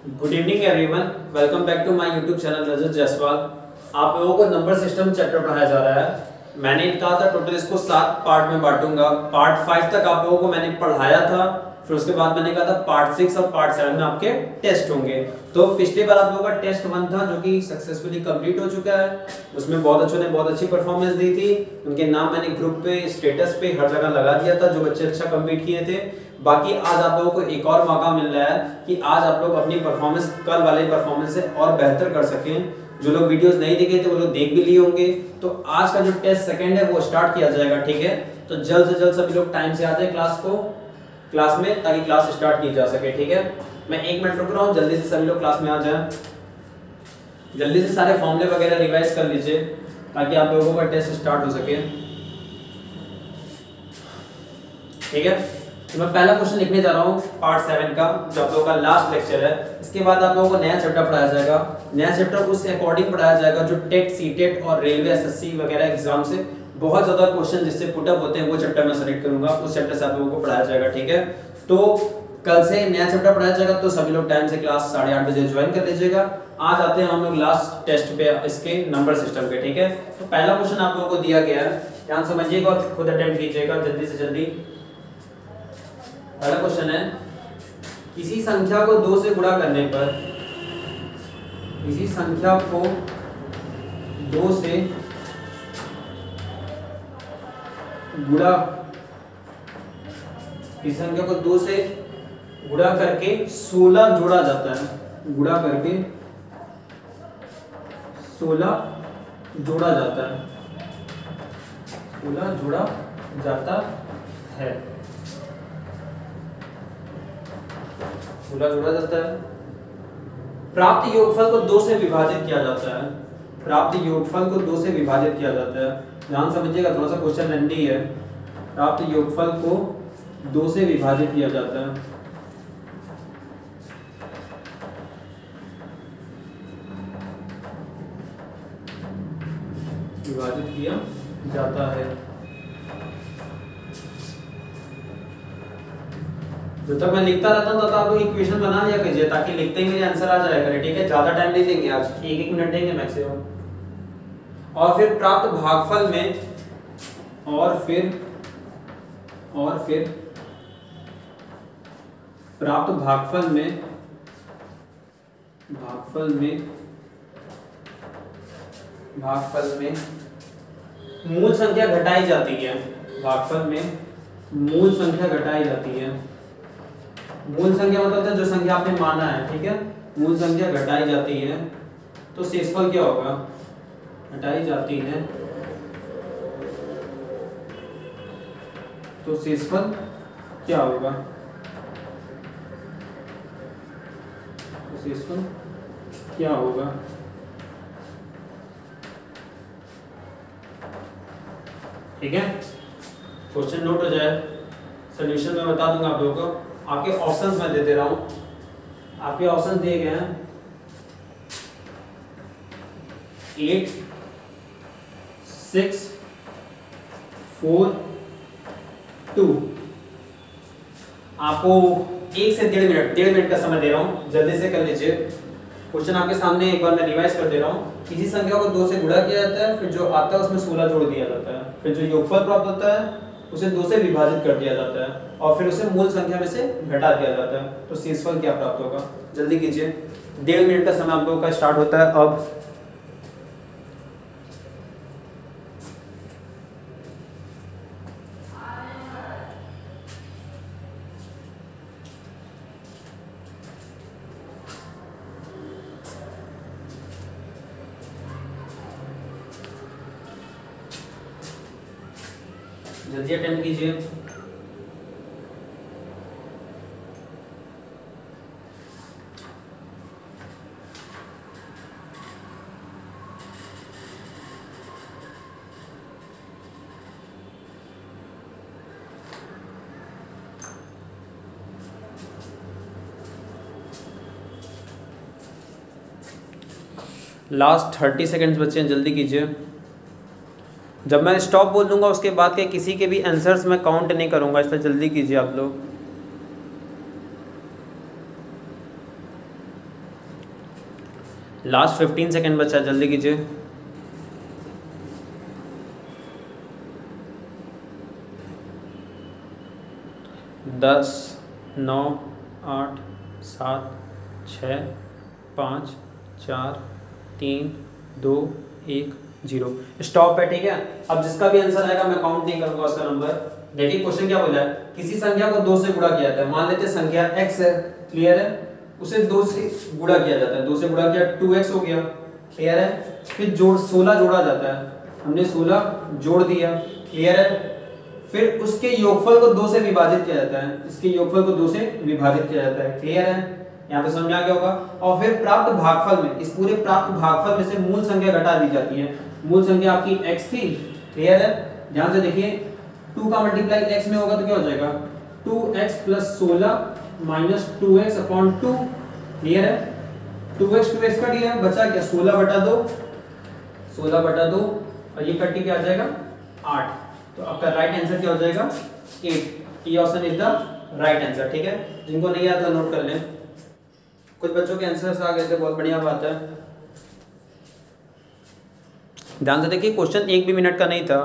Good evening everyone, welcome back to my YouTube channel Rajat Jaiswal. आप लोगों को नंबर सिस्टम चैप्टर पढ़ाया जा रहा है। मैंने कहा था टोटल इसको 7 पार्ट में बांटूंगा। पार्ट 5 तक आप लोगों को मैंने पढ़ाया था, फिर उसके बाद मैंने कहा था पार्ट 6 और पार्ट 7 में आपके टेस्ट होंगे। तो पिछली बार आप लोगों का टेस्ट 1 था जो कि सक्सेसफुली कंप्लीट हो चुका है। उसमें बहुत अच्छों ने बहुत अच्छी परफॉर्मेंस दी थी। उनके नाम मैंने ग्रुप पे, स्टेटस पे, हर जगह लगा दिया था जो बच्चे अच्छा कंप्लीट किए थे। बाकी आज आप लोगों को एक और मौका मिल रहा है कि आज आप लोग अपनी परफॉर्मेंस कल वाले परफॉर्मेंस से और बेहतर कर सकें। जो लोग वीडियोस नहीं देखे थे वो लोग देख भी लिए होंगे। तो आज का जो टेस्ट सेकंड है वो स्टार्ट किया जाएगा, ठीक है। तो जल्द से जल्द सभी लोग टाइम से आ जाए क्लास में, ताकि क्लास स्टार्ट की जा सके, ठीक है। मैं 1 मिनट रुक रहा हूँ, जल्दी से सभी लोग क्लास में आ जाएं। जल्दी से सारे फॉर्मूले वगैरह रिवाइज कर लीजिए ताकि आप लोगों का टेस्ट स्टार्ट हो सके, ठीक है। तो मैं पहला क्वेश्चन लिखने जा रहा हूँ पार्ट 7 का, जो आप लोगों का लास्ट लेक्चर है। इसके बाद आप लोगों को नया चैप्टर पढ़ाया जाएगा। नया चैप्टर उस अकॉर्डिंग पढ़ाया जाएगा जो टेट, सीटेट और रेलवे एसएससी वगैरह एग्जाम से बहुत ज्यादा क्वेश्चन जिससे पुटअप होते हैं वो चैप्टर मैं सेलेक्ट करूंगा। उस चैप्टर से आप लोगों को पढ़ाया जाएगा, ठीक है। तो कल से नया चैप्टर पढ़ाया जाएगा, तो सभी लोग टाइम से क्लास 8:30 बजे ज्वाइन कर लीजिएगा। आज आते हैं हम लोग लास्ट टेस्ट पे, इसके नंबर सिस्टम पे, ठीक है। तो पहला क्वेश्चन आप लोगों को दिया गया है, ध्यान समझिएगा और खुद अटेम्प्ट कीजिएगा जल्दी से जल्दी। पहला क्वेश्चन है, किसी संख्या को 2 से गुणा करने पर, किसी संख्या को 2 से गुणा, किसी संख्या को 2 से गुणा करके 16 जोड़ा जाता है। गुणा करके 16 जोड़ा जाता है, 16 जोड़ा जाता है, 16 जोड़ा जाता है। प्राप्त योगफल को 2 से विभाजित किया जाता है। प्राप्त योगफल को 2 से विभाजित किया जाता है। ध्यान समझिएगा, थोड़ा सा क्वेश्चन लंबी है। प्राप्त योगफल को 2 से विभाजित किया जाता है। विभाजित किया जाता है। जब तक मैं लिखता रहता हूं तब तक आप लोग इक्वेशन बना लिया कीजिए ताकि लिखते ही मेरे आंसर आ जाया करे, ठीक है। ज्यादा टाइम नहीं देंगे आज, 1-1 मिनट देंगे मैक्सिमम। और फिर प्राप्त भागफल में, और फिर प्राप्त भागफल में मूल संख्या घटाई जाती है। भागफल में मूल संख्या घटाई जाती है। मूल संख्या मतलब जो संख्या आपने माना है, ठीक है। मूल संख्या घटाई जाती है तो शेषफल क्या होगा? घटाई जाती है तो शेषफल क्या होगा? तो शेषफल क्या होगा? ठीक है, क्वेश्चन नोट हो जाए। सॉल्यूशन मैं बता दूंगा आप लोगों को। आपके ऑप्शंस मैं दे दे रहा हूं। आपके ऑप्शन दिए गए हैं 8, 6, 4, 2। आपको 1 से 1.5 मिनट का समय दे रहा हूं, जल्दी से कर लीजिए। क्वेश्चन आपके सामने एक बार मैं रिवाइज कर दे रहा हूं। किसी संख्या को 2 से गुणा किया जाता है, फिर जो आता है उसमें 16 जोड़ दिया जाता है, फिर जो योगफल प्राप्त होता है उसे 2 से विभाजित कर दिया जाता है और फिर उसे मूल संख्या में से घटा दिया जाता है। तो शेषफल क्या प्राप्त होगा? जल्दी कीजिए, 1.5 मिनट का समय आप लोगों का स्टार्ट होता है अब। जल्दी अटेम्प्ट कीजिए। लास्ट 30 सेकेंड्स बचे हैं, जल्दी कीजिए। जब मैं स्टॉप बोल दूंगा उसके बाद के किसी के भी आंसर्स मैं काउंट नहीं करूंगा, इसलिए जल्दी कीजिए आप लोग। लास्ट 15 सेकेंड बचा है, जल्दी कीजिए। दस, 9, 8, 7, 6, 5, 4, 3, 2, 1, 0 स्टॉप है। ठीक है, अब जिसका भी आंसर आएगा मैं काउंट नहीं करूंगा उसका नंबर। देखिए क्वेश्चन क्या बोला है, किसी संख्या को 2 से गुणा किया जाता है। मान लेते हैं संख्या x है, क्लियर है, उसे 2 से गुणा किया जाता है। 2 से गुणा किया 2x हो गया, क्लियर है। फिर 16 जोड़ा जाता है, हमने 16 जोड़ दिया, क्लियर है। फिर उसके योगफल को 2 से विभाजित किया जाता है, इसके योगफल को 2 से विभाजित किया जाता है, क्लियर है। यहाँ पे समझ में आ गया होगा। और फिर प्राप्त भागफल में, इस पूरे प्राप्त भागफल में से मूल संख्या घटा दी जाती है। मूल संख्या आपकी x थी, क्लियर है। ध्यान से देखिए, 2 का मल्टीप्लाई x में होगा तो क्या हो जाएगा, 2x + 16 - 2x अपॉन 2, क्लियर है। 2x कट गया, बचा क्या 16/2, 16/2 और ये कट के क्या आ जाएगा 8। तो आपका राइट आंसर क्या हो जाएगा 8। ये option is the right answer. ठीक है, जिनको नहीं आता नोट कर लें। कुछ बच्चों के आंसर्स आ गए थे, बहुत बढ़िया बात है। ध्यान से देखिए, क्वेश्चन 1 भी मिनट का नहीं था।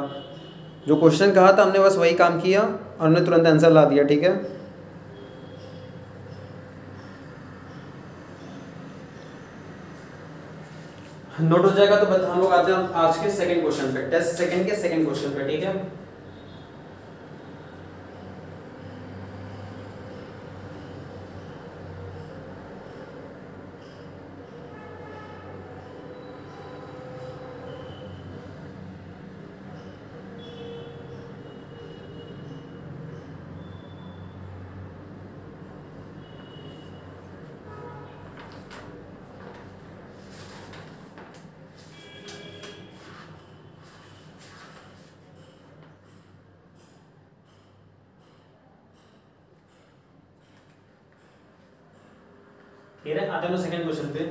जो क्वेश्चन कहा था हमने बस वही काम किया और हमने तुरंत आंसर ला दिया। ठीक है, नोट हो जाएगा। तो हम लोग आते हैं आज के सेकंड क्वेश्चन पे, टेस्ट सेकंड के सेकंड क्वेश्चन पे। ठीक है, ठीक है, आते हैं सेकंड क्वेश्चन पे।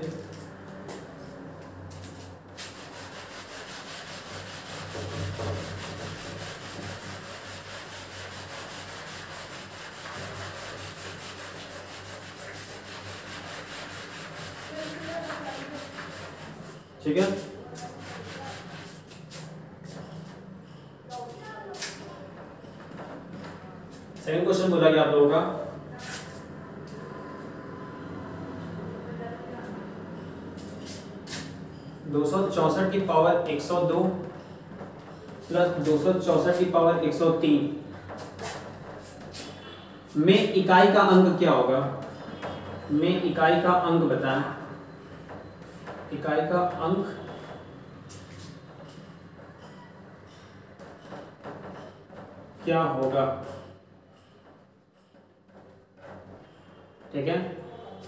ठीक है, सेकंड क्वेश्चन बोला गया आप लोगों का, 264 की पावर 102 प्लस 264 की पावर 103 में इकाई का अंक क्या होगा। में इकाई का अंक बताएं। इकाई का अंक क्या होगा। ठीक है,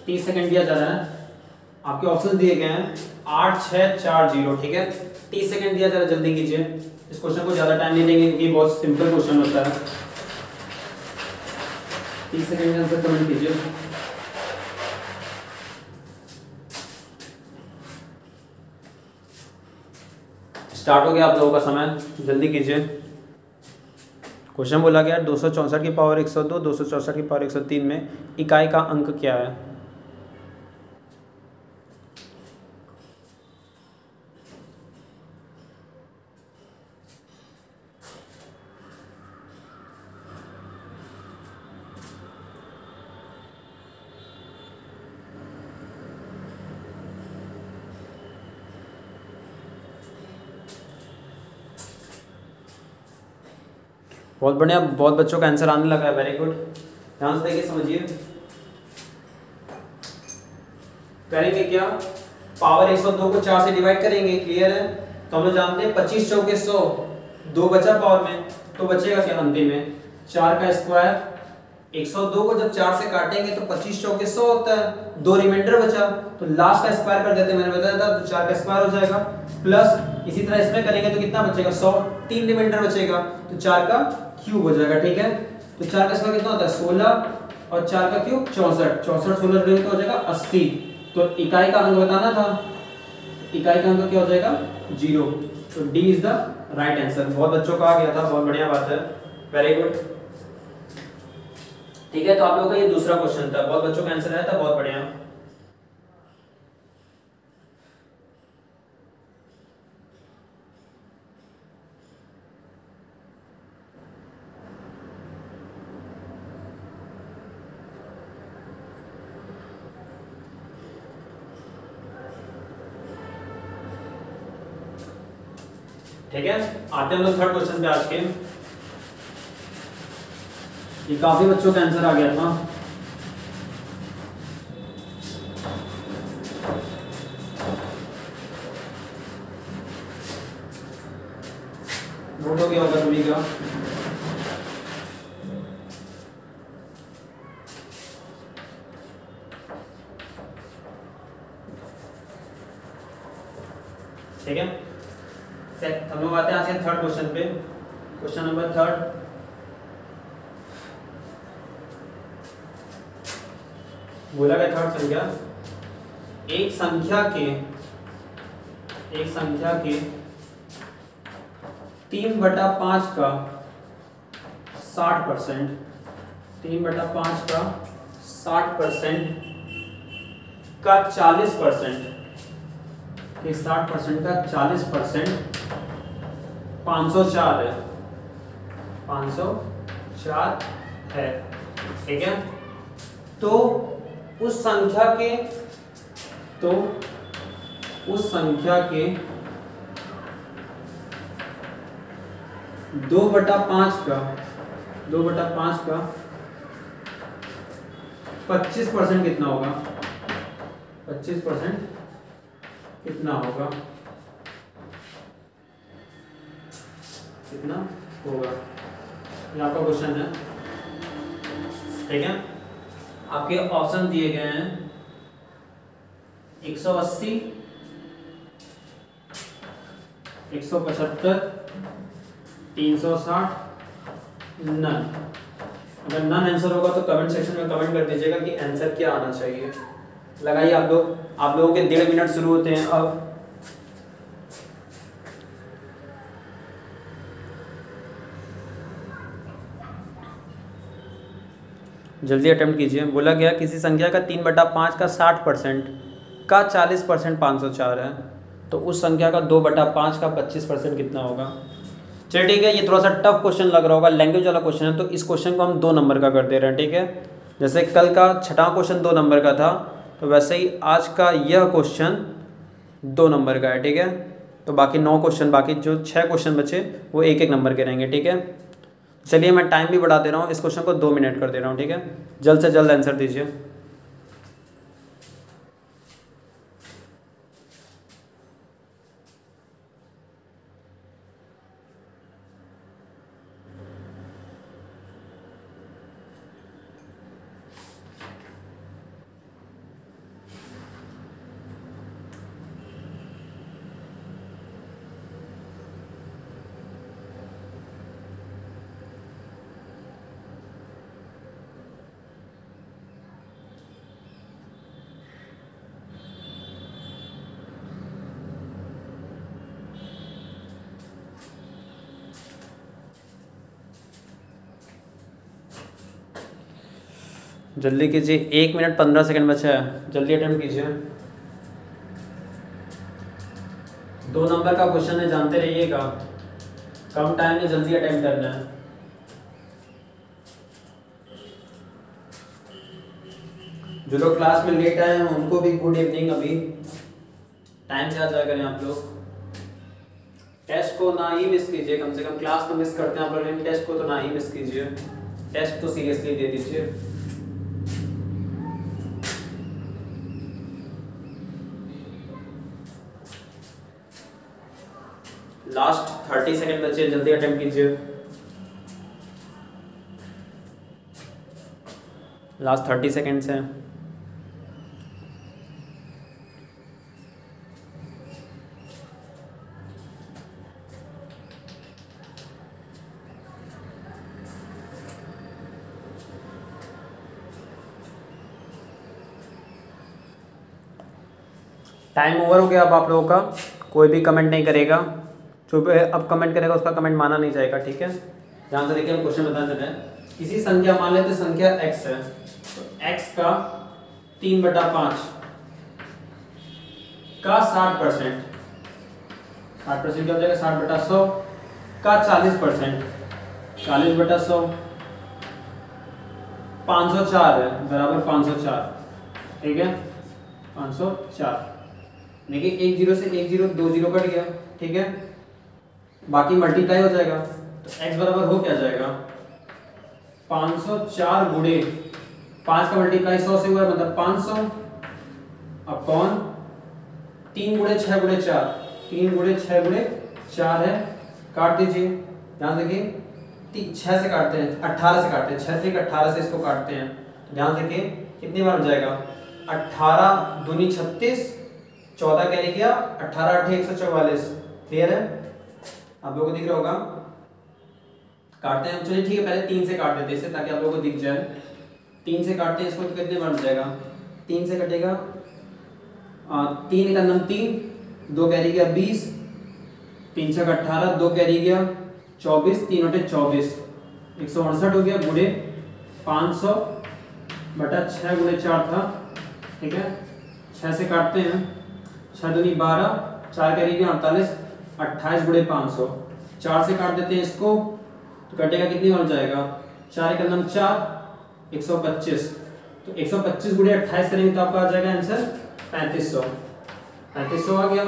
30 सेकंड दिया जा रहा है। आपके ऑप्शन दिए गए हैं 8, 6, 4, 0। ठीक है, 30 सेकंड दिया जा रहा है, जल्दी कीजिए। इस क्वेश्चन को ज्यादा टाइम नहीं देंगे क्योंकि बहुत सिंपल क्वेश्चन होता है। 30 सेकंड में आंसर कमेंट कीजिए। स्टार्ट हो गया आप लोगों का समय, जल्दी कीजिए। क्वेश्चन बोला गया 264 की पावर 102, 264 की पावर 103 में इकाई का अंक क्या है। बहुत बढ़िया, बहुत बच्चों का आंसर आने लगा है, वेरी गुड। ध्यान से देखिए, समझिए। करेंगे क्या, पावर 102 को 4 से डिवाइड करेंगे, क्लियर है। तो हम लोग जानते हैं 25 चौके 100, 2 बचा पावर में, तो बचेगा क्या अंतिम में 4 का स्क्वायर। 102 को जब 4 से काटेंगे तो 25 चौके 100 होता है, 2 रिमाइंडर बचा, तो लास्ट का स्क्वायर कर देते, मैंने बताया था, तो 4 का स्क्वायर हो जाएगा। प्लस इसी तरह इसमें करेंगे तो कितना बचेगा 100, 3 रिमाइंडर बचेगा, तो 4 का क्यूब हो जाएगा। ठीक है, तो 4 का स्क्वायर कितना होता है 16 और 4 का क्यूब 64, 64 16 जोड़ेंगे तो हो जाएगा 80। तो इकाई का अंक बताना था, इकाई का अंक क्या हो जाएगा 0। तो D is the right answer. बहुत बच्चों का आ गया था, बहुत बढ़िया बात है, वेरी गुड। ठीक है, तो आप लोगों का ये दूसरा क्वेश्चन था, बहुत बच्चों का आंसर आया था, बहुत बढ़िया। ठीक है, आते हैं हम लोग थर्ड क्वेश्चन पे आज के। ये काफी बच्चों का आंसर आ गया था। नोट हो गया होगा सभी का। ठीक है, हम लोग आते हैं आज के थर्ड क्वेश्चन पे। क्वेश्चन नंबर थर्ड, बोला गया थर्ड संख्या, एक संख्या के 3/5 का 60%, 3/5 का 60% का 40%, 60% का 40% 504 है, 504 है। ठीक है, तो उस संख्या के 2/5 का 25% कितना होगा? 25% कितना होगा? कितना होगा? ये आपका क्वेश्चन है। ठीक है, आपके ऑप्शन दिए गए हैं 180, 175, 360, नन। अगर नन आंसर होगा तो कमेंट सेक्शन में कमेंट कर दीजिएगा कि आंसर क्या आना चाहिए। लगाइए आप लोगों के 1.5 मिनट शुरू होते हैं अब। जल्दी अटेम्प्ट कीजिए। बोला गया किसी संख्या का 3/5 का 60% का 40% 504 है, तो उस संख्या का 2/5 का 25% कितना होगा? चलिए ठीक है, ये थोड़ा सा टफ क्वेश्चन लग रहा होगा, लैंग्वेज वाला क्वेश्चन है, तो इस क्वेश्चन को हम 2 नंबर का कर दे रहे हैं। ठीक है, जैसे कल का छठा क्वेश्चन 2 नंबर का था, तो वैसे ही आज का यह क्वेश्चन 2 नंबर का है। ठीक है, तो बाकी 9 क्वेश्चन, बाकी जो 6 क्वेश्चन बचे वो 1-1 नंबर के रहेंगे। ठीक है, चलिए मैं टाइम भी बढ़ा दे रहा हूँ, इस क्वेश्चन को 2 मिनट कर दे रहा हूँ। ठीक है, जल्द से जल्द आंसर दीजिए। जल्दी कीजिए, 1 मिनट 15 सेकंड बचा है, जल्दी अटेम्प्ट कीजिए। 2 नंबर का क्वेश्चन है, जानते रहिएगा, कम टाइम में जल्दी अटेम्प्ट करना है। जो लोग क्लास में लेट आए हैं उनको भी गुड इवनिंग। अभी टाइम से आ जाया करें आप लोग। टेस्ट को ना ही मिस कीजिए, कम से कम क्लास तो मिस करते हैं आप लोग, लेकिन टेस्ट को तो ना ही मिस कीजिए। टेस्ट तो सीरियसली दे दीजिए। लास्ट 30 सेकंड बचे, जल्दी अटेम्प्ट कीजिए। लास्ट 30 सेकंड्स हैं। टाइम ओवर हो गया अब आप लोगों का, कोई भी कमेंट नहीं करेगा। जो भी अब कमेंट करेगा उसका कमेंट माना नहीं जाएगा। ठीक है, ध्यान से देखिए, हम क्वेश्चन बता देते हैं। किसी संख्या, मान लेते संख्या x है, तो x का 3/5 का 60%, 60% क्या हो जाएगा? 60/100 का 40%, 40/100 504 है, बराबर 504। ठीक है, 504। देखिए 1 0 से 1 0 2 0 कट गया। ठीक है, बाकी मल्टीप्लाई हो जाएगा। तो x बराबर हो क्या जाएगा 504 गुणे 5 का मल्टीप्लाई 100 से हुआ है मतलब 500 अपॉन 3 गुणे 6 गुणे 4 3 गुणे 6 गुणे 4 है। काट दीजिए, ध्यान देखिए 6 से काटते हैं 18 से काटते हैं 6 से 18 से इसको काटते हैं। ध्यान देखिए कितनी बार हो जाएगा 18 दूनी 36 14 कैरी किया 18 8 144। क्लियर है, आप लोगों को दिख रहा होगा। काटते हैं, चलिए ठीक है पहले 3 से काट देते हैं इसे ताकि आप लोगों को दिख जाए। 3 से काटते हैं इसको तो कितने बार हो जाएगा 3 से कटेगा 3 का नम 3 2 कैरी गया 20 3 6 18 2 कैरी गया 24 3 8 24 168 हो गया गुणे 500 बटा 6 गुणे 4 था। ठीक है 6 से काटते हैं 6 दूनी 12 4 कैरी गया 48 28 गुणे 500। 4 से काट देते हैं इसको तो कटेगा कितनी बार हो जाएगा 4 का नम 4 125। तो 125 गुणे 28 करेंगे तो आपका आ जाएगा आंसर 3500 आ गया।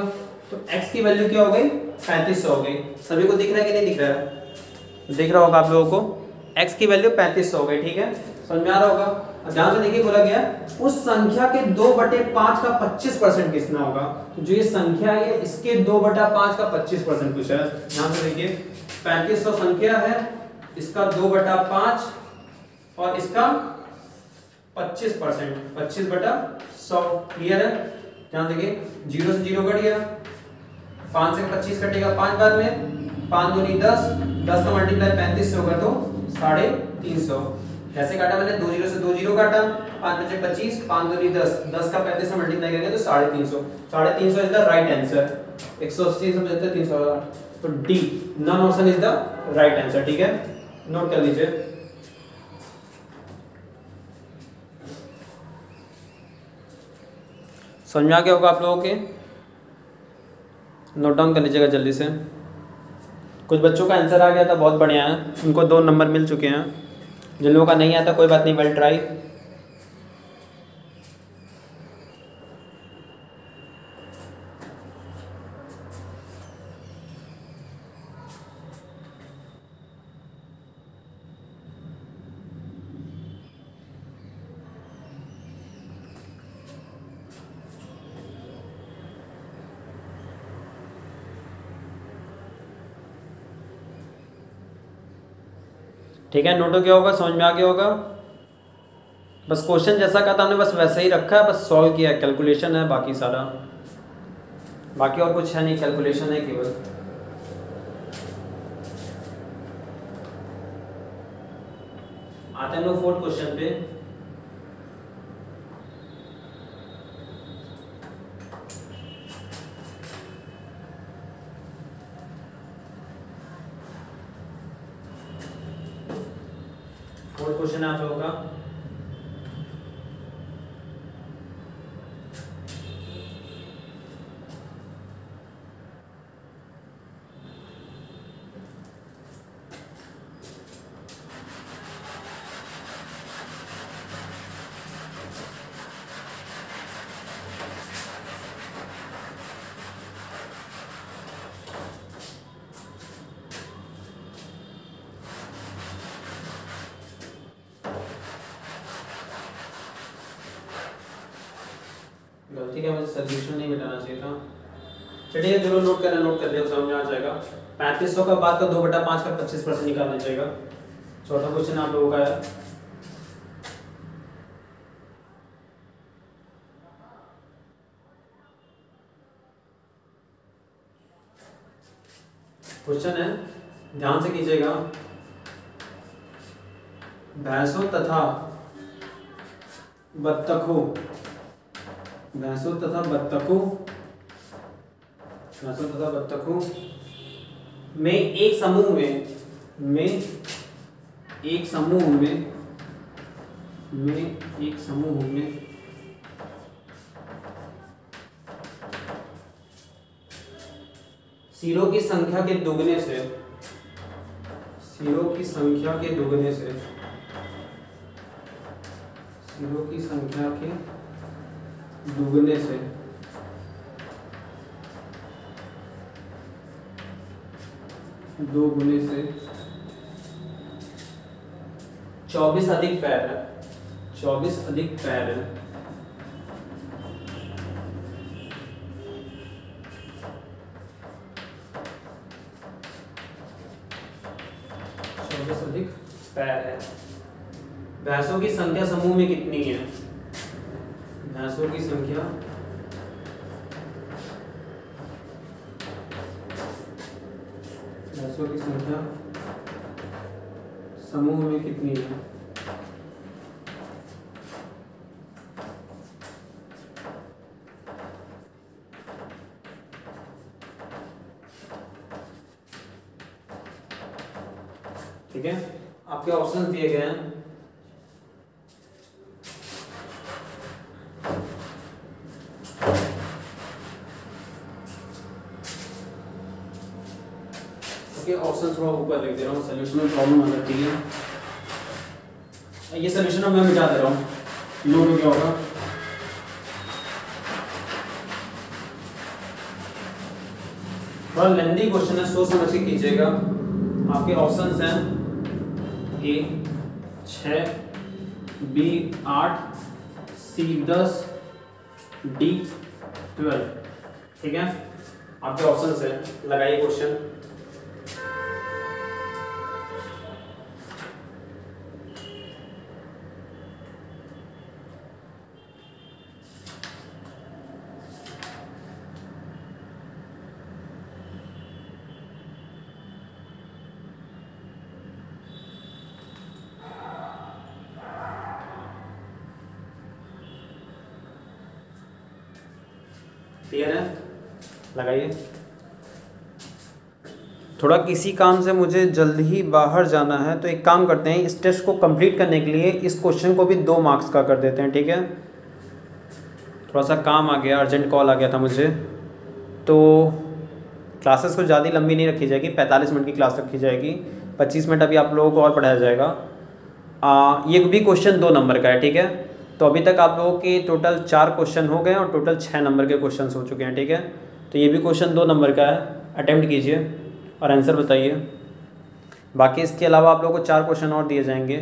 तो x की वैल्यू क्या हो गई 3500 हो गई। सभी को दिख रहा है कि नहीं दिख रहा है, दिख रहा होगा आप लोगों को x की वैल्यू 3500 हो गई। ठीक है समझ में आ रहा होगा। और ध्यान से देखिए बोला गया उस संख्या के 2/5 का 25% कितना होगा। तो जो ये संख्या है इसके 2/5 का 25% पूछा है। ध्यान से देखिए 3500 संख्या है, इसका 2/5 और इसका 25% 25/100। क्लियर है, ध्यान देखिए 0 से 0 कट गया 5 से 25 कटेगा 5 बार में 5 दूनी 10 10 का मल्टीप्लाई 35 से होगा तो 350। कैसे काटा मैंने 2 0 से 2 0 काटा 5 5 25 5 दूनी 10 10 का 35 से मल्टीप्लाई करेंगे तो 350 इज द राइट आंसर। 180 से 75 300 तो D none option is the right answer. ठीक है नोट कर लीजिए। समझ में आ गया होगा आप लोगों के, नोट डाउन कर लीजिएगा जल्दी से। कुछ बच्चों का आंसर आ गया था बहुत बढ़िया है, उनको 2 नंबर मिल चुके हैं। जिन लोगों का नहीं आता कोई बात नहीं, वेल ट्राई। ठीक है नोट हो गया होगा, समझ में आ गया होगा। बस क्वेश्चन जैसा कहा था हमने बस वैसा ही रखा है, बस सॉल्व किया, कैलकुलेशन है बाकी सारा, बाकी और कुछ है नहीं, कैलकुलेशन है केवल। आते हैं लोग 4th क्वेश्चन पे। क्वेश्चन आप लोगों का गलती का मुझे सोल्यूशन नहीं मिटाना चाहिए था। चलिए जो नोट कर लिया समझ में आ जाएगा। 3500 का बाद का 2/5 का 25% निकालना चाहिए। चौथा क्वेश्चन आप लोगों का है। क्वेश्चन है ध्यान से कीजिएगा। भैंसों तथा बत्तखों में एक समूह में सिरों की संख्या के दुगने से 2 गुने से 24 अधिक पैर है, 24 अधिक पैर है, अधिक पैर है। भैंसों की संख्या समूह में कितनी है? भैंसों की संख्या समूह में कितनी है? ठीक है, आपके ऑप्शन दिए गए हैं। ओके, ऑप्शन थोड़ा ऊपर लिख दे रहा हूँ, सोल्यूशन में प्रॉब्लम आ जाती है। ये सोल्यूशन मैं मिटा दे रहा हूँ, लो तो क्या होगा। थोड़ा लेंथी क्वेश्चन है, सोच समझ के कीजिएगा। आपके ऑप्शंस हैं ए 6, बी 8, सी 10, डी 12। ठीक है, आपके ऑप्शंस हैं, लगाइए क्वेश्चन। क्लियर है, लगाइए। थोड़ा किसी काम से मुझे जल्द ही बाहर जाना है, तो एक काम करते हैं, इस टेस्ट को कंप्लीट करने के लिए इस क्वेश्चन को भी 2 मार्क्स का कर देते हैं। ठीक है, थोड़ा सा काम आ गया, अर्जेंट कॉल आ गया था मुझे, तो क्लासेस को ज़्यादा लंबी नहीं रखी जाएगी, 45 मिनट की क्लास रखी जाएगी, 25 मिनट अभी आप लोगों को और पढ़ाया जाएगा। ये भी क्वेश्चन 2 नंबर का है। ठीक है, तो अभी तक आप लोगों के टोटल 4 क्वेश्चन हो गए और टोटल 6 नंबर के क्वेश्चन हो चुके हैं। ठीक है, तो ये भी क्वेश्चन 2 नंबर का है, अटेम्प्ट कीजिए और आंसर बताइए। बाकी इसके अलावा आप लोगों को 4 क्वेश्चन और दिए जाएंगे।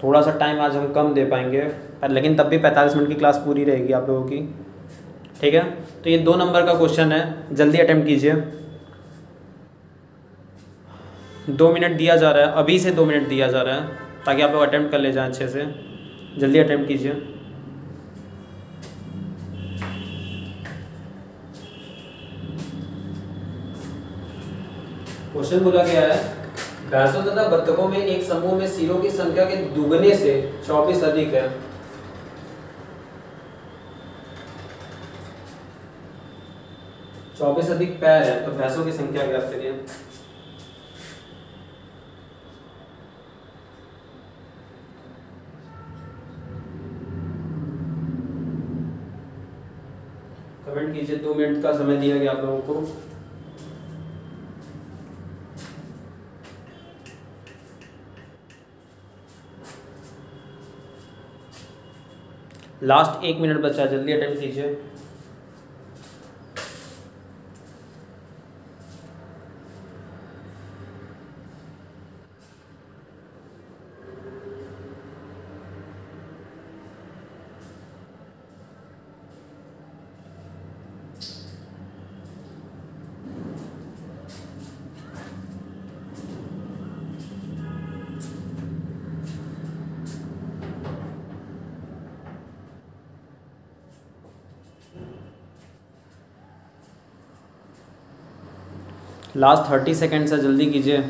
थोड़ा सा टाइम आज हम कम दे पाएंगे, लेकिन तब भी 45 मिनट की क्लास पूरी रहेगी आप लोगों की। ठीक है, तो ये 2 नंबर का क्वेश्चन है, जल्दी अटेम्प्ट कीजिए। 2 मिनट दिया जा रहा है, अभी से 2 मिनट दिया जा रहा है, ताकि आप लोग अटेम्प्ट कर ले जाएँ अच्छे से। जल्दी अटेम्प्ट कीजिए। क्वेश्चन बोला गया है, भैंसों तथा बत्तखों में एक समूह में सिरों की संख्या के दुगने से 24 अधिक है। चौबीस अधिक पैर है, तो भैंसों की संख्या ज्ञात करिए। कमेंट कीजिए, 2 मिनट का समय दिया गया आप लोगों को। लास्ट 1 मिनट बचा, जल्दी अटेम्प्ट कीजिए। लास्ट 30 सेकेंड्स है, जल्दी कीजिए।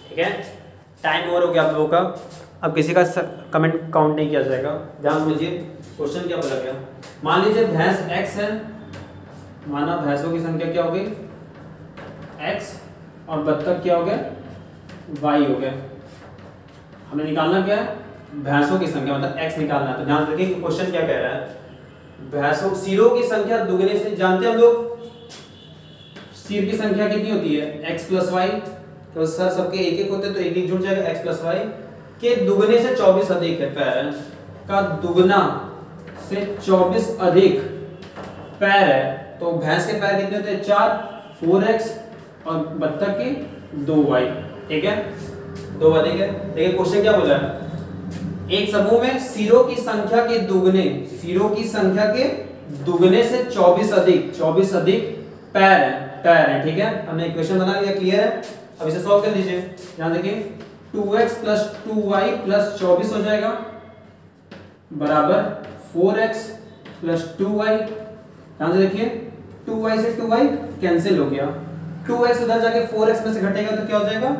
ठीक है, टाइम ओवर हो गया आप लोगों का। अब किसी का कमेंट काउंट नहीं किया जाएगा। ध्यान समझिए, क्वेश्चन क्या बोला गया। मान लीजिए भैंस x है, माना भैंसों की संख्या क्या होगी x, और बत्तख क्या हो गया, वाई हो गया। हमें निकालना क्या है, भैंसों की संख्या, मतलब x निकालना है। तो ध्यान रखिए कि क्वेश्चन क्या कह रहा है, भैंसों सिरों की संख्या दुगने से, जानते हैं हम लोग सिर की संख्या कितनी होती है, x प्लस वाई। तो सर सबके एक एक होते तो एक एक जुड़ जाएगा, x प्लस वाई के दुगने से 24 अधिक है, पैर का दुगना से 24 अधिक पैर है। तो भैंस के पैर कितने होते हैं, 4, 4x और बत्तख के 2y, ठीक है, 2 अधिक है। देखिए क्वेश्चन क्या बोला है, एक समूह में सिरों की संख्या के दुगने, सिरों की संख्या के दुगने से 24 अधिक पैर है, ठीक है। हमने इक्वेशन बना लिया, क्लियर है। अब इसे सॉल्व कर लीजिए। ध्यान देखिए 2x प्लस 2y प्लस 24 हो जाएगा बराबर 4x प्लस 2y। ध्यान से देखिए 2y से 2y कैंसिल हो गया, 2x उधर जाके 4x में से घटेगा तो क्या हो जाएगा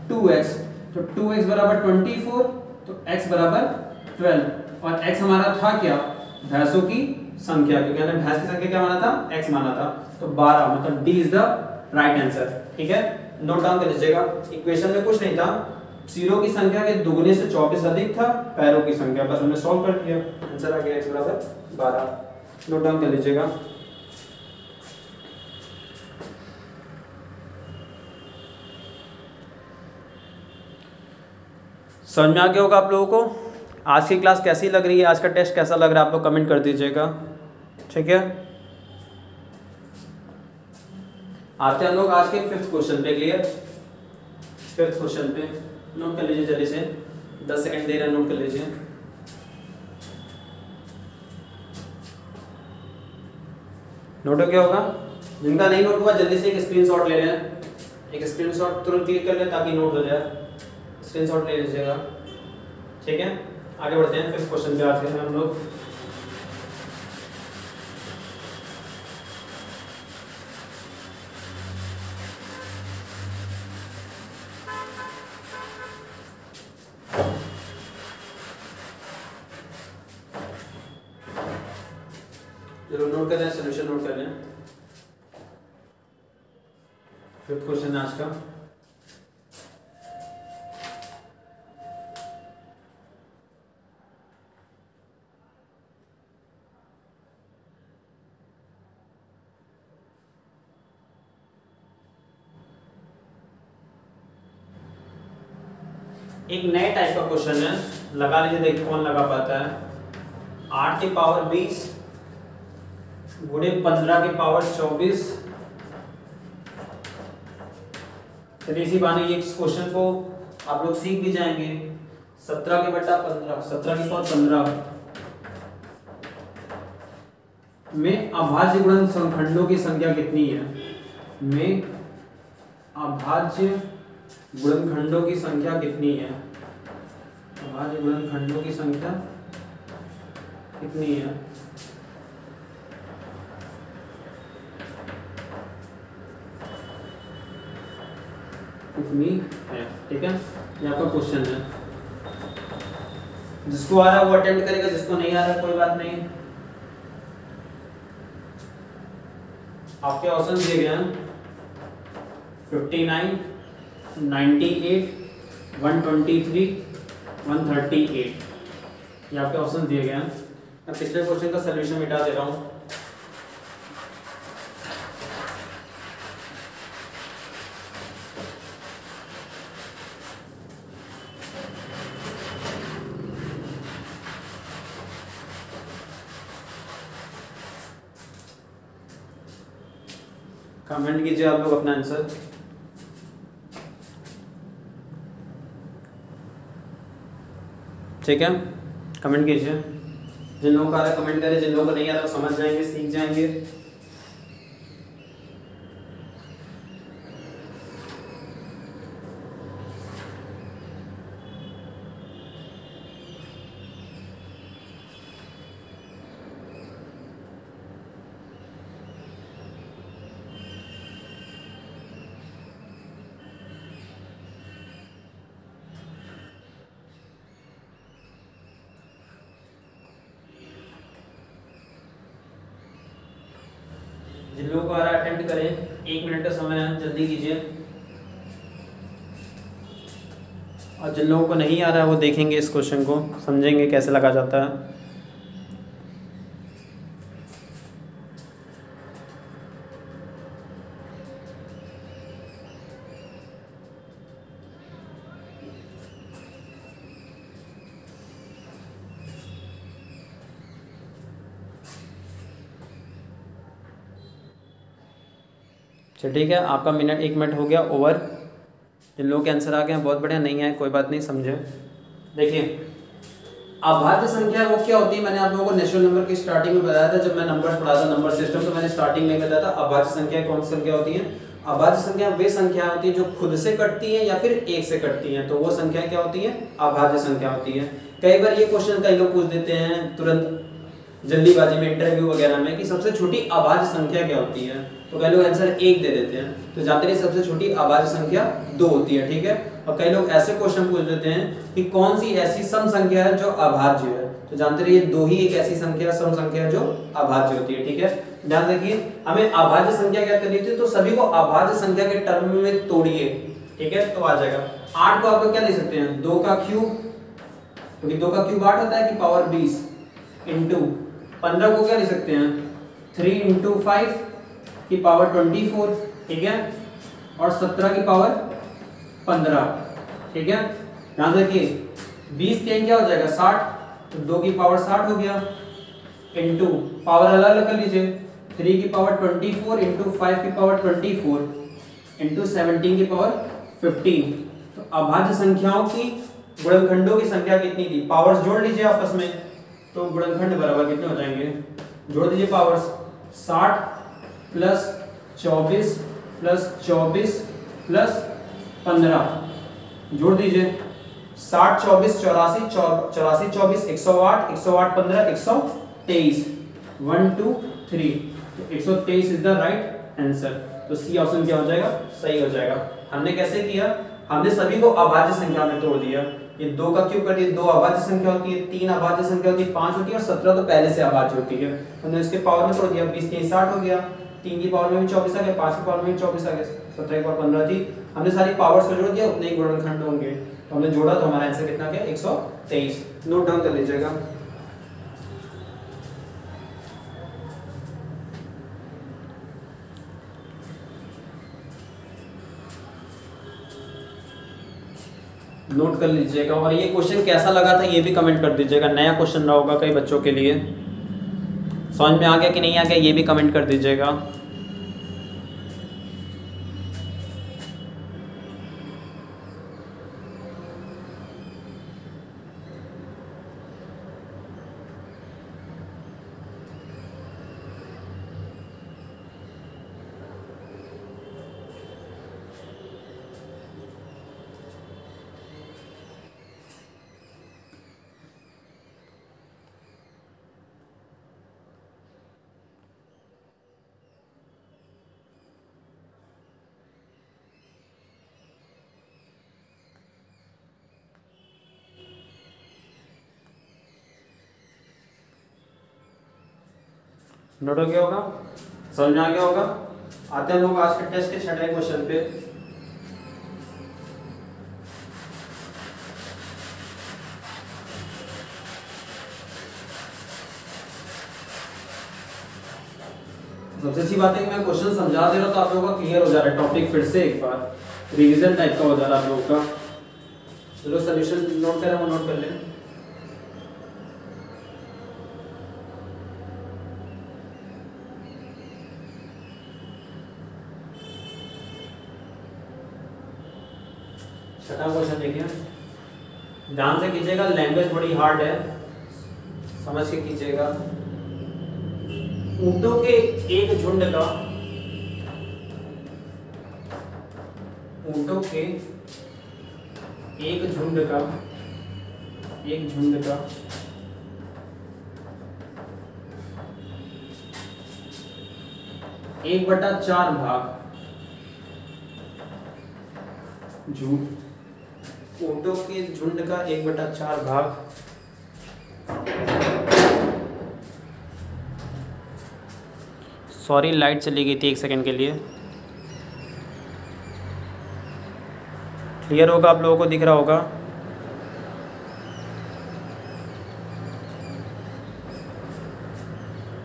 2x। तो 2x बराबर 24, तो x बराबर 12 और x हमारा था क्या, भैंसों की संख्या, क्योंकि हमने भैंस की संख्या क्या माना था, x माना था। तो 12, मतलब D is the right answer, ठीक है। नोट डाउन कर लीजिएगा। इक्वेशन में कुछ नहीं था, सिरों की संख्या के दुगने से 24 अधिक था पैरों की संख्या, बस हमने सॉल्व कर दिया, आंसर आ गया x बराबर 12। नोट डाउन कर लीजिएगा। समझ में आ गया होगा आप लोगों को। आज की क्लास कैसी लग रही है, आज का टेस्ट कैसा लग रहा है, आप लोग कमेंट कर दीजिएगा, ठीक है। आते हैं हम लोग आज के 5th क्वेश्चन पे, क्लियर। 5th क्वेश्चन पे नोट कर लीजिए जल्दी से, 10 सेकंड दे रहे हैं, नोट कर लीजिए। नोट हो गया होगा, जिनका नहीं नोट हुआ जल्दी से एक स्क्रीनशॉट ले लें, एक स्क्रीनशॉट तुरंत क्लिक कर लें ताकि नोट हो जाए। स्क्रीनशॉट ले लीजिएगा, ठीक है। आगे बढ़ते हैं 5th क्वेश्चन पे आज के हम लोग। चलो नोट कर लें, सॉल्यूशन नोट कर लें। 5th क्वेश्चन है आज का। एक नए टाइप का क्वेश्चन है, लगा लीजिए, देखिए कौन लगा पाता है। 8 की पावर 20 गुणे 15 की पावर 24। चलिए इसी बहाने ये क्वेश्चन को आप लोग सीख भी जाएंगे। 17 के बटा 15, 17 की पावर 15 में अभाज्य गुणनखंडों की संख्या कितनी है, में अभाज्य गुणनखंडों की संख्या कितनी है, अभाज्य गुणनखंडों की संख्या कितनी है। कितनी है, ठीक है, ये आपका क्वेश्चन है। जिसको आ रहा है वो अटेम्प्ट करेगा, जिसको नहीं आ रहा कोई बात नहीं। आपके ऑप्शन दिए गए हैं 59, 98, 123, 138, ये आपके ऑप्शन दिए गए हैं। मैं पिछले क्वेश्चन का सलूशन मिटा दे रहा हूँ। कमेंट कीजिए आप लोग अपना आंसर। ठीक है, कमेंट कीजिए। जिन लोगों को आ रहा है कमेंट करें, जिन लोगों को नहीं आ रहा समझ जाएंगे, सीख जाएंगे। जिन लोगों को आ रहा है अटेम्प्ट करें, 1 मिनट का समय है, जल्दी कीजिए। और जिन लोगों को नहीं आ रहा है वो देखेंगे इस क्वेश्चन को, समझेंगे कैसे लगा जाता है। चलिए ठीक है, आपका मिनट 1 मिनट हो गया ओवर। जिन लोगों के आंसर आ गए हैं बहुत बढ़िया, नहीं आए कोई बात नहीं, समझे। देखिए अभाज्य संख्या वो क्या होती है, मैंने आप लोगों को नेचुरल नंबर की स्टार्टिंग में बताया था, जब मैं नंबर पढ़ा था नंबर सिस्टम, तो मैंने स्टार्टिंग में बताया था अभाज्य संख्या कौन सी संख्या होती है। अभाज्य संख्या वे संख्या होती है जो खुद से कटती है या फिर एक से कटती है, तो वो संख्या क्या होती है, अभाज्य संख्या होती है। कई बार ये क्वेश्चन कई लोग पूछ देते हैं तुरंत जल्दीबाजी में इंटरव्यू वगैरह में कि सबसे छोटी अभाज्य संख्या क्या होती है, तो कई लोग आंसर 1 दे देते हैं, तो जानते हैं सबसे छोटी अभाज्य संख्या 2 होती है, ठीक है। और कई लोग ऐसे क्वेश्चन पूछ देते हैं कि कौन सी ऐसी सम संख्या है जो अभाज्य है, तो जानते रहिए 2 ही एक ऐसी संख्या सम संख्या जो अभाज्य होती है, ठीक है। ध्यान रखिए हमें अभाज्य संख्या क्या करनी थी, तो सभी को अभाज्य संख्या के टर्म में तोड़िए, ठीक है, तो आ जाएगा। 8 को आप लोग क्या लिख सकते हैं, 2 का क्यूब, क्योंकि 2 का क्यूब 8 होता है कि पावर 20 इंटू 15 को क्या लिख सकते हैं 3 इंटू 5 की पावर 24, ठीक है, और 17 की पावर 15, ठीक है। ध्यान रखिए 20 3 क्या हो जाएगा 60, तो 2 की पावर 60 हो गया, इंटू पावर अलग अलग कर लीजिए, 3 की पावर 24 इंटू 5 की पावर 24 इंटू 17 की पावर 15। तो अभाज्य संख्याओं की गुणनखंडों की संख्या कितनी थी, पावर्स जोड़ लीजिए आपस में, तो गुणनखंड बराबर कितने हो जाएंगे, जोड़ दीजिए पावर्स, 60 प्लस 24 प्लस 24 प्लस 15, जोड़ दीजिए 60 24 84 84 24 108 108 15 123 1 2 3, तो 123 इज द राइट आंसर। तो सी ऑप्शन क्या हो जाएगा, सही हो जाएगा। हमने कैसे किया, हमने सभी को अभाज्य संख्या में तोड़ दिया। ये 2 का क्यूब कर दिया, 2 अभाज्य संख्या होती है, 3 अभाज्य संख्या होती है, 5 होती है और 17 तो पहले से अभाज्य होती है। हमने इसके पावर में तोड़ दिया, 20 3 60 हो गया, 3 की पावर में भी 24 आ गया, 5 की पावर में भी 24 आ गया, 17 की पावर 15 थी। हमने सारी पावर्स को जोड़ दिया, उतने ही गुणनखंड होंगे, तो हमने जोड़ा तो हमारा आंसर कितना गया 123। नोट डाउन कर लीजिएगा। नोट कर लीजिएगा। और ये क्वेश्चन कैसा लगा था ये भी कमेंट कर दीजिएगा, नया क्वेश्चन रहा होगा कई बच्चों के लिए, समझ में आ गया कि नहीं आ गया ये भी कमेंट कर दीजिएगा। नोट हो गया होगा, समझ में आ गया होगा। आते हैं लोग आज के टेस्ट के छठे क्वेश्चन पे। सबसे अच्छी बात है कि मैं क्वेश्चन समझा दे रहा हूं तो आप लोगों का क्लियर हो जा रहा है टॉपिक, फिर से एक बार रिवीजन टाइप का हो जा रहा है आप लोगों का। चलो सॉल्यूशन नोट करें, वो नोट कर लें। छठा क्वेश्चन देखिए, ध्यान से कीजिएगा, लैंग्वेज बड़ी हार्ड है, समझ के कीजिएगा। ऊंटों के एक झुंड का, ऊंटों के एक झुंड का 1/4 भाग, ऊंटों के झुंड का 1/4 भाग सॉरी लाइट चली गई थी 1 सेकंड के लिए। क्लियर होगा, आप लोगों को दिख रहा होगा।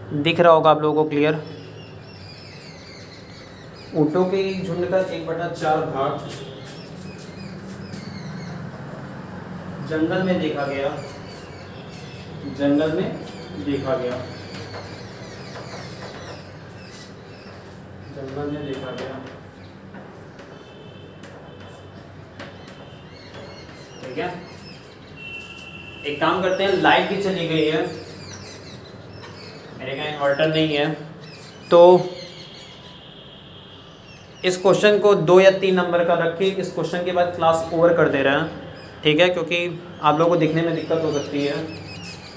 दिख रहा होगा आप लोगों को क्लियर। ऊँटों के झुंड का 1/4 भाग जंगल में देखा गया, जंगल में देखा गया, जंगल में देखा गया। ठीक है, एक काम करते हैं, लाइट भी चली गई है, मेरे यहाँ इन्वर्टर नहीं है, तो इस क्वेश्चन को 2 या 3 नंबर का रखिए। इस क्वेश्चन के बाद क्लास ओवर कर दे रहे हैं, ठीक है, क्योंकि आप लोगों को दिखने में दिक्कत हो सकती है।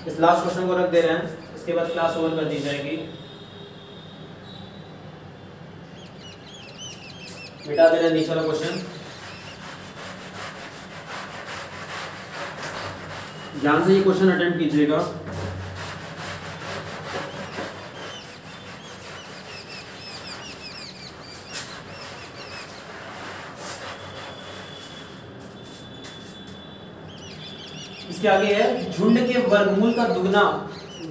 इस लास्ट क्वेश्चन को रख दे रहे हैं, इसके बाद क्लास ओवर कर दी जाएगी। मिटा दे रहे हैं नीचे वाला क्वेश्चन। ध्यान से ये क्वेश्चन अटेम्प्ट कीजिएगा। इसके आगे है झुंड के वर्गमूल का दुगना,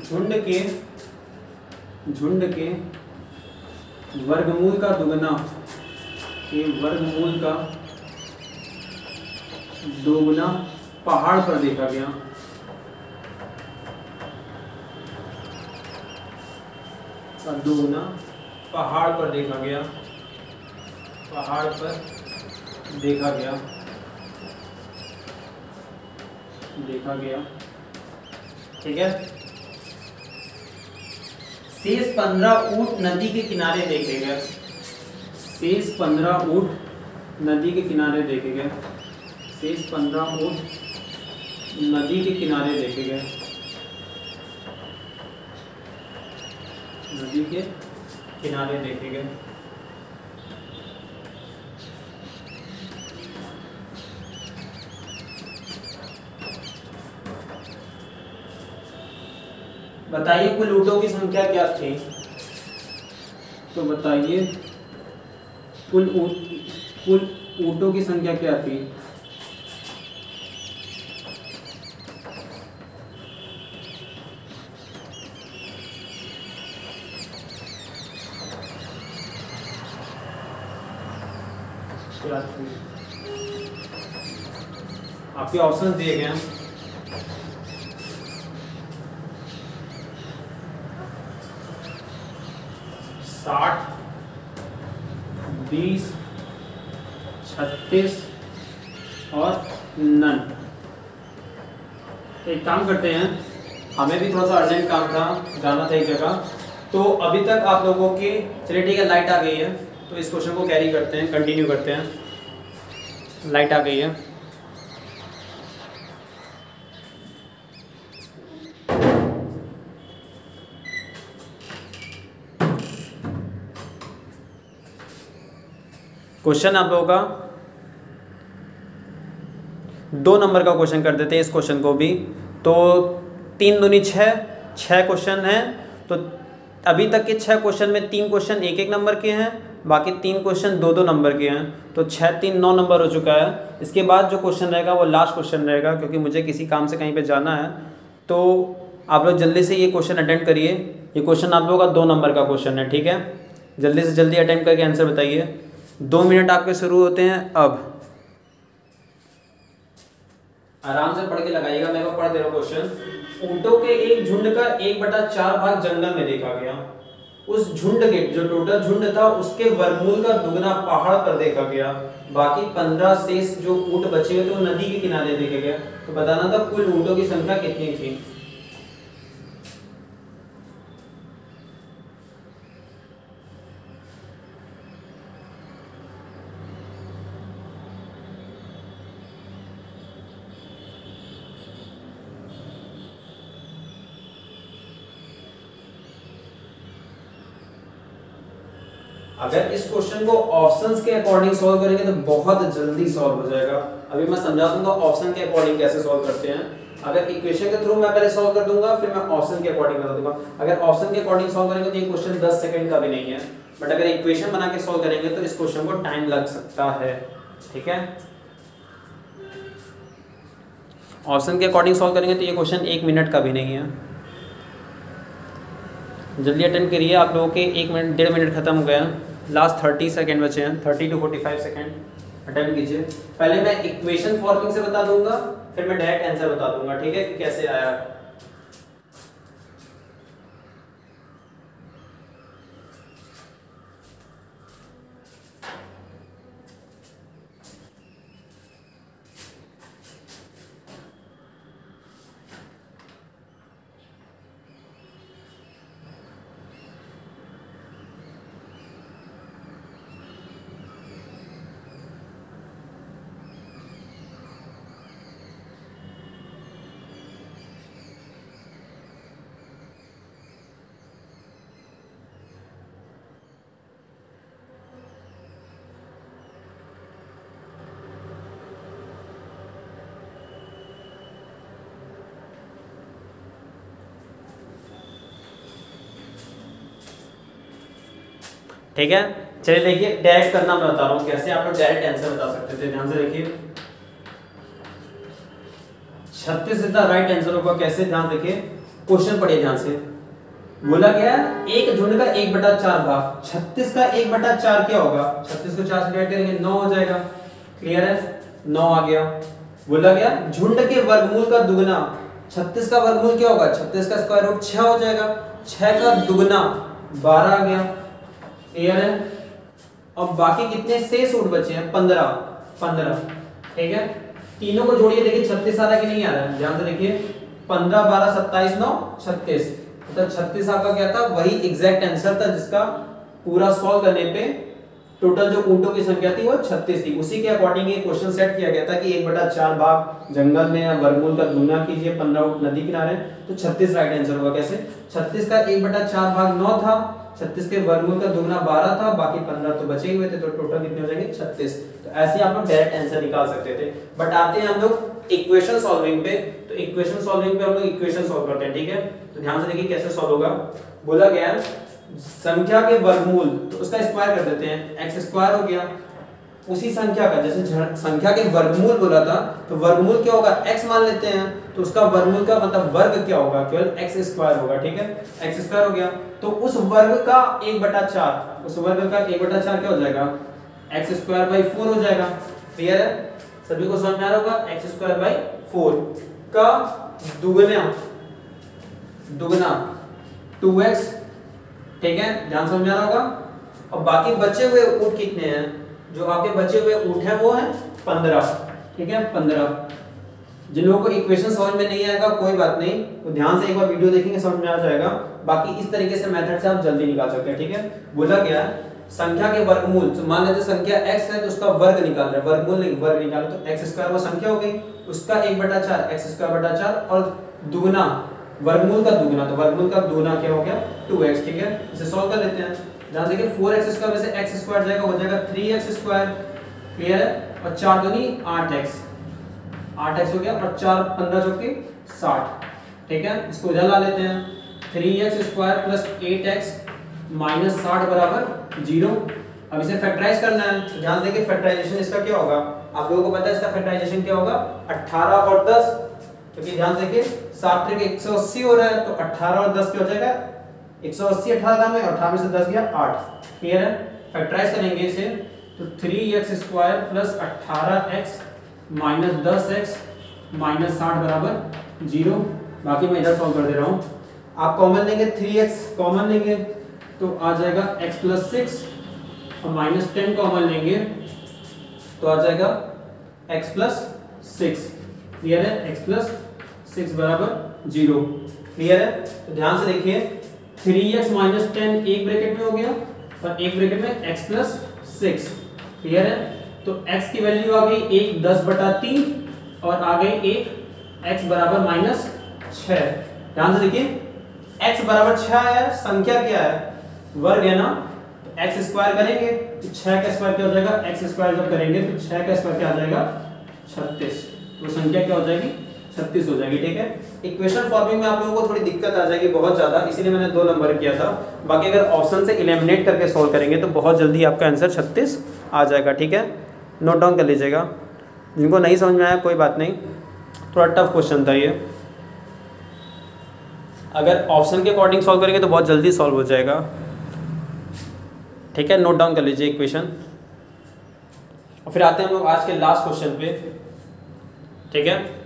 झुंड के वर्गमूल का दुगना, के वर्गमूल का दोगुना पहाड़ पर देखा गया। दोगुना पहाड़ पर देखा गया, पहाड़ पर देखा गया, देखा गया। ठीक है, शेष 15 ऊंट नदी के किनारे देखे गए, शेष 15 ऊंट नदी के किनारे देखे गए, शेष 15 ऊंट नदी के किनारे देखे गए, नदी के किनारे देखे गए। बताइए कुल ऊँटों की संख्या क्या थी? तो बताइए कुल ऊँटों की संख्या क्या थी? आपके ऑप्शन दिए गए हैं। 60, 20, 36 और नन। तो एक काम करते हैं, हमें भी थोड़ा सा अर्जेंट काम था, जाना था एक जगह। तो अभी तक आप लोगों की, चलिए ठीक है, लाइट आ गई है, तो इस क्वेश्चन को कैरी करते हैं, कंटिन्यू करते हैं। लाइट आ गई है। क्वेश्चन आप लोगों का 2 नंबर का क्वेश्चन कर देते हैं इस क्वेश्चन को भी। तो 3 दूनी 6 क्वेश्चन हैं। तो अभी तक के 6 क्वेश्चन में 3 क्वेश्चन 1-1 नंबर के हैं, बाकी 3 क्वेश्चन 2-2 नंबर के हैं। तो 6 3 9 नंबर हो चुका है। इसके बाद जो क्वेश्चन रहेगा वो लास्ट क्वेश्चन रहेगा, क्योंकि मुझे किसी काम से कहीं पे जाना है। तो आप लोग जल्दी से ये क्वेश्चन अटेम्प्ट करिए। ये क्वेश्चन आप लोगों का 2 नंबर का क्वेश्चन है, ठीक है। जल्दी से जल्दी अटेम्प्ट करके आंसर बताइए। 2 मिनट आपके शुरू होते हैं अब। आराम से पढ़ के लगाइएगा, मैं को पढ़ दे रहा हूँ क्वेश्चन। ऊंटों के एक झुंड का 1/4 भाग जंगल में देखा गया। उस झुंड के, जो टोटल झुंड था, उसके वर्गमूल का दुगना पहाड़ पर देखा गया। बाकी 15 शेष जो ऊंट बचे हुए थे वो नदी के किनारे देखे गए। तो बताना था कुल ऊंटों की संख्या कितनी थी। अगर इस क्वेश्चन को ऑप्शंस के अकॉर्डिंग सॉल्व करेंगे तो बहुत जल्दी सॉल्व हो जाएगा। अभी मैं समझा दूंगा ऑप्शन के अकॉर्डिंग कैसे सॉल्व करते हैं। अगर इक्वेशन के थ्रू मैं पहले सॉल्व कर दूंगा, फिर मैं ऑप्शन के अकॉर्डिंग बता दूंगा। अगर ऑप्शन के अकॉर्डिंग सॉल्व करेंगे तो ये क्वेश्चन 10 सेकंड का भी नहीं है, बट अगर इक्वेशन बना के सॉल्व करेंगे तो इस क्वेश्चन को टाइम लग सकता है, ठीक है। ऑप्शन के अकॉर्डिंग सॉल्व करेंगे तो ये क्वेश्चन 1 मिनट का भी नहीं है। जल्दी अटेंड करिए, आप लोगों के 1 मिनट 1.5 मिनट खत्म हो गया, लास्ट 30 सेकेंड बचे हैं, 30 to 45 सेकेंड अटेंड कीजिए। पहले मैं इक्वेशन फॉर्मिंग से बता दूंगा, फिर मैं डायरेक्ट आंसर बता दूंगा, ठीक है, कि कैसे आया। ठीक है, चलिए देखिए डायरेक्ट करना मैं बता रहा हूँ कैसे आप लोग डायरेक्ट आंसर बता सकते थे। ध्यान से देखिए, 36 इसका राइट आंसर होगा। कैसे, ध्यान देखिए, क्वेश्चन पढ़िए ध्यान से। बोला गया एक झुंड का 1/4 भाग, 36 का 1/4 क्या होगा? 36 को 4 से डिवाइड करेंगे 9 हो जाएगा। क्लियर है, 9 आ गया। बोला गया झुंड के वर्गमूल का दुगना, 36 का वर्गमूल क्या होगा? 36 का स्क्वायर रूट 6 हो जाएगा। 6 का दुगना 12 आ गया। क्लियर है। अब बाकी कितने शेष रूट बचे हैं? 15। ठीक है, तीनों को जोड़िए, देखिए 36 आ रहा है कि नहीं आ रहा है। ध्यान से देखिए, 15 12 27 9 36, मतलब 36 आपका क्या था? वही एग्जैक्ट आंसर था जिसका पूरा सॉल्व करने पे टोटल जो ऊंटों की संख्या थी वो 36 थी। उसी के अकॉर्डिंग ये क्वेश्चन सेट किया गया था कि 1/4 भाग जंगल में या वर्गमूल का गुना कीजिए 15 ऊंट नदी किनारे, तो 36 राइट आंसर होगा। कैसे? 36 का 1/4 भाग 9 था, 36 के वर्गमूल का दुगना 12 था, बाकी 15 तो बचे हुए थे, तो टोटल कितने हो जाएंगे? 36। तो ऐसे आप लोग डायरेक्ट आंसर निकाल सकते थे। बट आते हैं हम लोग इक्वेशन सॉल्विंग पे, तो इक्वेशन सॉल्विंग पे हम लोग इक्वेशन सॉल्व करते हैं। ठीक है, तो ध्यान से देखिए कैसे सॉल्व होगा। बोला गया संख्या के वर्गमूल, तो उसका स्क्वायर कर देते हैं, x स्क्वायर हो गया। उसी संख्या का, जैसे संख्या के वर्गमूल बोला था, तो वर्गमूल क्या होगा? x मान लेते हैं, तो उसका वर्गमूल का मतलब वर्ग क्या होगा? केवल x स्क्वायर होगा। ठीक है, x स्क्वायर हो गया, तो उस वर्ग का 1/4, उस वर्ग का 1/4 क्या हो जाएगा? x स्क्वायर बाई 4 हो जाएगा। क्लियर है, सभी को समझ में आ रहा होगा? x स्क्वायर बाई 4 का दुगना 2x। ठीक है, ध्यान समझ में आ रहा होगा। और बाकी बचे हुए ऊंट कितने हैं? जो आपके बचे हुए ऊंट हैं वो हैं 15। ठीक है, 15। जिन लोगों को इक्वेशन समझ में नहीं आएगा कोई बात नहीं, तो ध्यान से एक बार वीडियो देखेंगे, समझ में आ जाएगा। बाकी इस तरीके से मेथड से आप जल्दी निकाल सकते हैं। ठीक है, बोला गया संख्या के वर्गमूल, तो मान लेते संख्या x है तो उसका वर्ग निकाल रहे हैं, वर्गमूल नहीं वर्ग निकालो, तो x स्क्वायर वो संख्या हो गई, उसका 1/4 x स्क्वायर बटा 4 और दुगना वर्गमूल का दुगना, तो वर्गमूल का दुगना क्या हो गया? 2x। ठीक है, इसे सॉल्व कर लेते हैं। ध्यान देखिए 4x स्क्वायर में से x स्क्वायर जाएगा, हो जाएगा 3x स्क्वायर। क्लियर है, और 4 दूनी 8x, 8x हो गया, और 4 15 चौके 60। ठीक है, इसको इधर ला लेते हैं, 3x square plus 8x minus 60 बराबर 0। अब इसे फैक्टराइज करना है, तो ध्यान देखिए फैक्टराइजेशन इसका क्या होगा? आप लोगों को पता है इसका फैक्टराइजेशन क्या होगा? 18 और 10, क्योंकि ध्यान देखिए 7 त्रिक 180 हो रहा है, तो 18 और 10 क्या हो जाएगा? 180 18 में, और 18 में से 10 गया 8। क्लियर है, फैक्टराइज करेंगे इसे, तो 3x square plus 18x minus 10x minus 60 बराबर 0। बाकी मैं इधर सॉल्व कर दे रहा हूँ। आप कॉमन लेंगे, 3x कॉमन लेंगे तो आ जाएगा x प्लस 6, और माइनस 10 कॉमन लेंगे तो आ जाएगा x प्लस 6। क्लियर है, x प्लस 6 बराबर 0। क्लियर है, तो ध्यान से देखिए 3x माइनस 10 एक ब्रैकेट में हो गया, और एक ब्रैकेट में x प्लस 6। क्लियर है, तो x की वैल्यू आ गई 1 10/3, और आ गई 1 x बराबर माइनस 6। ध्यान से देखिए x बराबर 6 है, संख्या क्या है? वर्ग है ना, तो x स्क्वायर करेंगे तो 6 का स्क्वायर क्या हो जाएगा? x स्क्वायर जब करेंगे तो 6 का स्क्वायर क्या आ जाएगा? 36। तो संख्या क्या हो जाएगी? 36 हो जाएगी। ठीक है, इक्वेशन फॉर्मिंग में आप लोगों को थोड़ी दिक्कत आ जाएगी बहुत ज्यादा, इसीलिए मैंने 2 नंबर किया था। बाकी अगर ऑप्शन से एलिमिनेट करके सॉल्व करेंगे तो बहुत जल्दी आपका आंसर 36 आ जाएगा। ठीक है, नोट डाउन कर लीजिएगा। जिनको नहीं समझ में आया कोई बात नहीं, थोड़ा टफ क्वेश्चन था ये। अगर ऑप्शन के अकॉर्डिंग सॉल्व करेंगे तो बहुत जल्दी सॉल्व हो जाएगा। ठीक है, नोट डाउन कर लीजिए इक्वेशन। और फिर आते हैं हम लोग आज के लास्ट क्वेश्चन पे। ठीक है,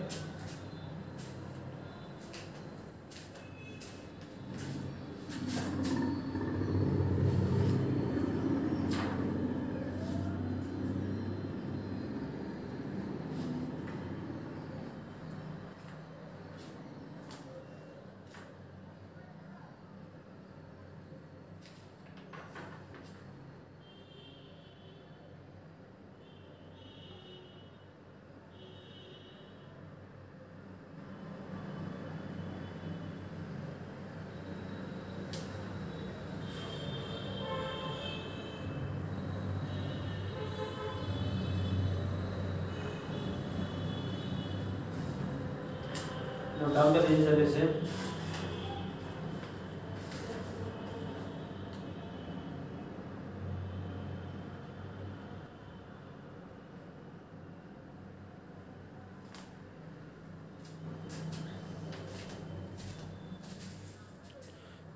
नोट डाउन कर लीजिए जल्दी से।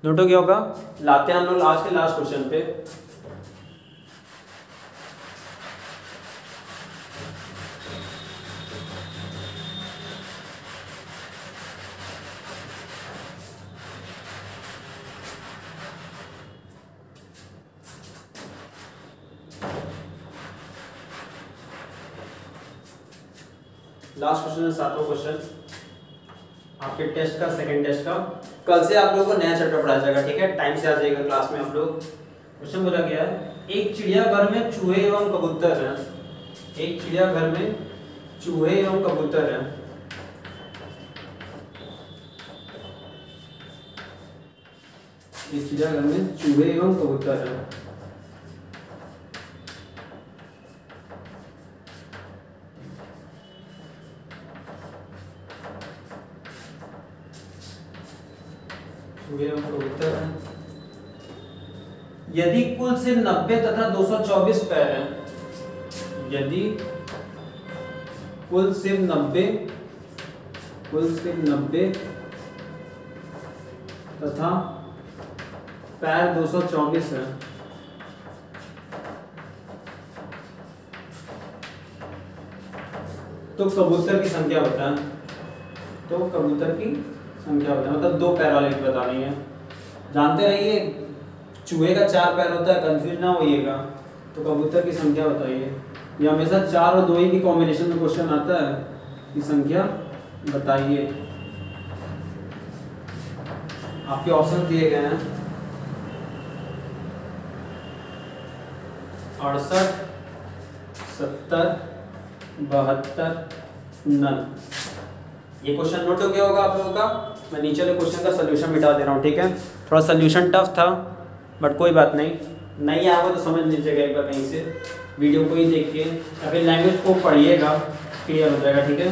नोट हो गया होगा। लाते हैं हम लोग आज के लास्ट क्वेश्चन पे। लास्ट क्वेश्चन है 7वां क्वेश्चन आपके टेस्ट का, सेकंड टेस्ट का। कल से आप लोगों को नया चैप्टर पढ़ाया जाएगा। ठीक है, टाइम से आ जाएगा क्लास में आप लोग। क्वेश्चन बोला गया है, एक चिड़ियाघर में चूहे एवं कबूतर हैं। एक चिड़ियाघर में चूहे एवं कबूतर हैं। एक चिड़ियाघर में चूहे एवं कबूतर हैं। यदि कुल सिर्फ 90 तथा 224 पैर हैं, यदि कुल सिर्फ 90 तथा पैर 224 है, तो कबूतर की संख्या बताएं। तो कबूतर की संख्या बताएं, मतलब 2 पैर वाले की बतानी है। जानते रहिए चूहे का 4 पैर होता है, कंफ्यूज ना होइएगा। तो कबूतर की संख्या बताइए। ये हमेशा 4 और 2 ही की कॉम्बिनेशन में क्वेश्चन आता है कि संख्या बताइए। आपके ऑप्शन दिए गए हैं 68, 70, 72, 9। ये क्वेश्चन नोट हो गया होगा आप लोगों का। मैं नीचे वाले क्वेश्चन का सोल्यूशन मिटा दे रहा हूँ। ठीक है, थोड़ा सोल्यूशन टफ था बट कोई बात नहीं, नहीं आया तो समझ लीजिएगा एक बार कहीं से, वीडियो को ही देख के या फिर लैंग्वेज को पढ़िएगा, क्लियर हो जाएगा। ठीक है,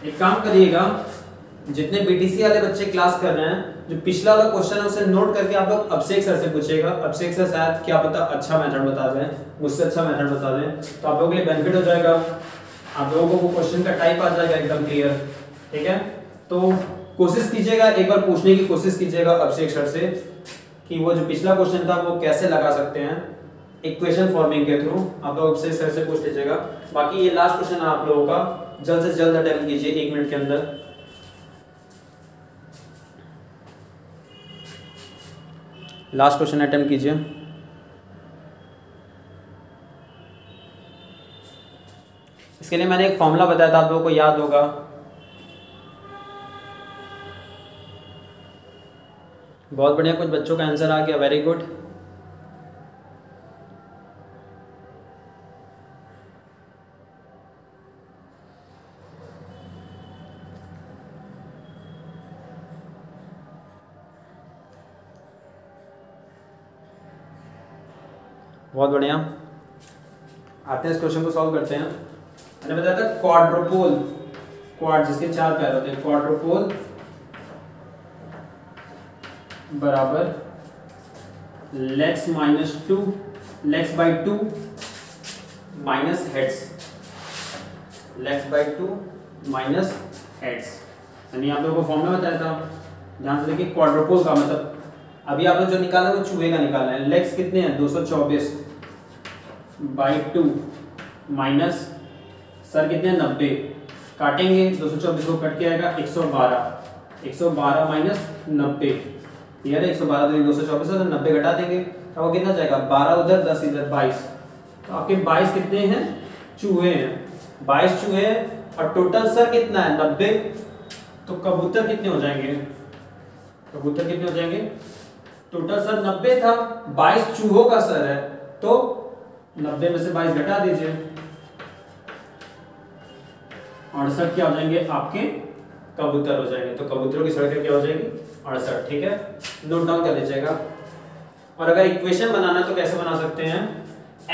एक काम करिएगा, जितने बीटीसी वाले बच्चे क्लास कर रहे हैं, जो पिछला वाला क्वेश्चन है उसे नोट करके आप लोग अभिषेक सर से पूछेगा। अभिषेक सर शायद क्या पता अच्छा मेथड बता दें, मुझसे अच्छा मेथड बता दें, तो आप लोगों के लिए बेनिफिट हो जाएगा। आप लोगों को वो क्वेश्चन का टाइप आ जाएगा एकदम क्लियर। ठीक है, तो कोशिश कीजिएगा, एक बार पूछने की कोशिश कीजिएगा अभिषेक सर से कि वो जो पिछला क्वेश्चन था वो कैसे लगा सकते हैं इक्वेशन फॉर्मिंग के थ्रू। आप लोग अभिषेक सर से पूछ लीजिएगा। बाकी ये लास्ट क्वेश्चन है आप लोगों का, जल्द से जल्द अटेम्प्ट कीजिए 1 मिनट के अंदर। लास्ट क्वेश्चन अटेम्प्ट कीजिए। इसके लिए मैंने एक फॉर्मूला बताया था, आप लोगों को याद होगा। बहुत बढ़िया, कुछ बच्चों का आंसर आ गया, वेरी गुड। बहुत बढ़िया, आते हैं इस क्वेश्चन को सॉल्व करते हैं। मैंने बताया था क्वाड्रुपोल, क्वाड जिसके 4 पैर होते हैं, क्वाड्रुपोल बराबर legs minus 2 legs by 2 minus heads, legs by 2 minus heads. यानी आप लोगों को फॉर्मूला बताया था, ध्यान से देखिए क्वाड्रुपल का मतलब अभी आप लोग जो निकाला है वो चूहे का निकालना है। लेग्स कितने हैं 224 बाई 2 माइनस सर कितने हैं 90, काटेंगे 224 को कट के आएगा 112 माइनस 90, ये है 112 224 है तो 90 घटा देंगे तो वो कितना जाएगा 12 उधर 10 इधर 22, तो आपके 22 कितने हैं चूहे हैं, 22 चूहे हैं और टोटल सर कितना है 90, तो कबूतर कितने हो जाएंगे, कबूतर कितने हो जाएंगे, टोटल सर 90 था, 22 चूहों का सर है तो 90 में से 22 घटा दीजिए, 68 क्या हो जाएंगे आपके कबूतर हो जाएंगे, तो कबूतरों की संख्या क्या हो जाएगी 68। ठीक है, नोट डाउन कर लीजिएगा। और अगर इक्वेशन बनाना है तो कैसे बना सकते हैं,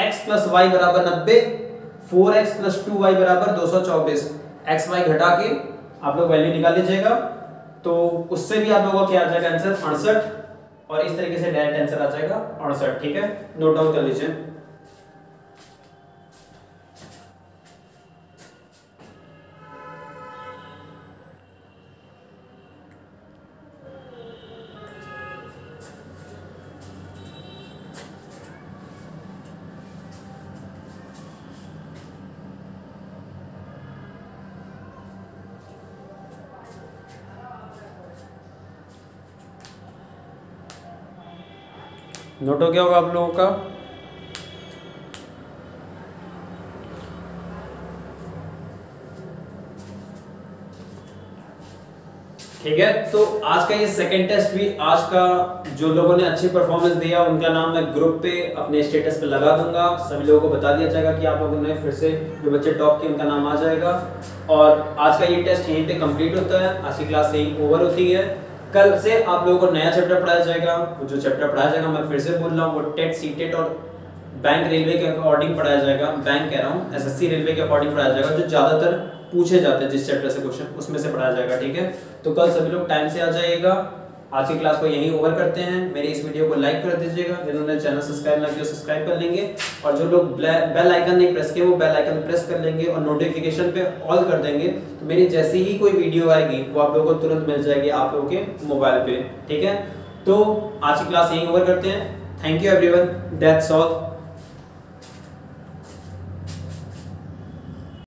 x प्लस वाई बराबर 90, 4x प्लस 2y बराबर 224, x y घटा के आप लोग वैल्यू निकाल लीजिएगा, तो उससे भी आप लोगों का क्या आ जाएगा आंसर 68, और इस तरीके से डायरेक्ट आंसर आ जाएगा 68। ठीक है, नोट डाउन कर लीजिए। नोट हो गया होगा आप लोगों का। ठीक है, तो आज का ये सेकंड टेस्ट भी आज का जो लोगों ने अच्छी परफॉर्मेंस दिया उनका नाम मैं ग्रुप पे अपने स्टेटस पे लगा दूंगा, सभी लोगों को बता दिया जाएगा कि आप लोगों ने फिर से जो बच्चे टॉप किए उनका नाम आ जाएगा। और आज का ये टेस्ट यहीं पे कंप्लीट होता है, आज की क्लास यहीं ओवर होती है। कल से आप लोगों को नया चैप्टर पढ़ाया जाएगा, जो चैप्टर पढ़ाया जाएगा मैं फिर से बोल रहा हूँ वो टेट सीटेट और बैंक रेलवे के अकॉर्डिंग पढ़ाया जाएगा, बैंक कह रहा हूँ एसएससी रेलवे के अकॉर्डिंग पढ़ाया जाएगा, जो ज़्यादातर पूछे जाते हैं जिस चैप्टर से क्वेश्चन उसमें से पढ़ाया जाएगा। ठीक है, तो कल सभी लोग टाइम से आ जाइएगा। आज की क्लास को यहीं ओवर करते हैं। मेरी इस वीडियो को लाइक कर दीजिएगा, जिन्होंने चैनल सब्सक्राइब ना किया सब्सक्राइब कर लेंगे, और जो लोग बेल आइकन नहीं प्रेस किए वो बेल आइकन प्रेस कर लेंगे और नोटिफिकेशन पे ऑल कर देंगे, तो मेरी जैसी ही कोई वीडियो आएगी वो आप लोगों को तुरंत मिल जाएगी आप लोगों के मोबाइल पे। ठीक है, तो आज की क्लास यहीं ओवर करते हैं। Thank you everyone, that's all.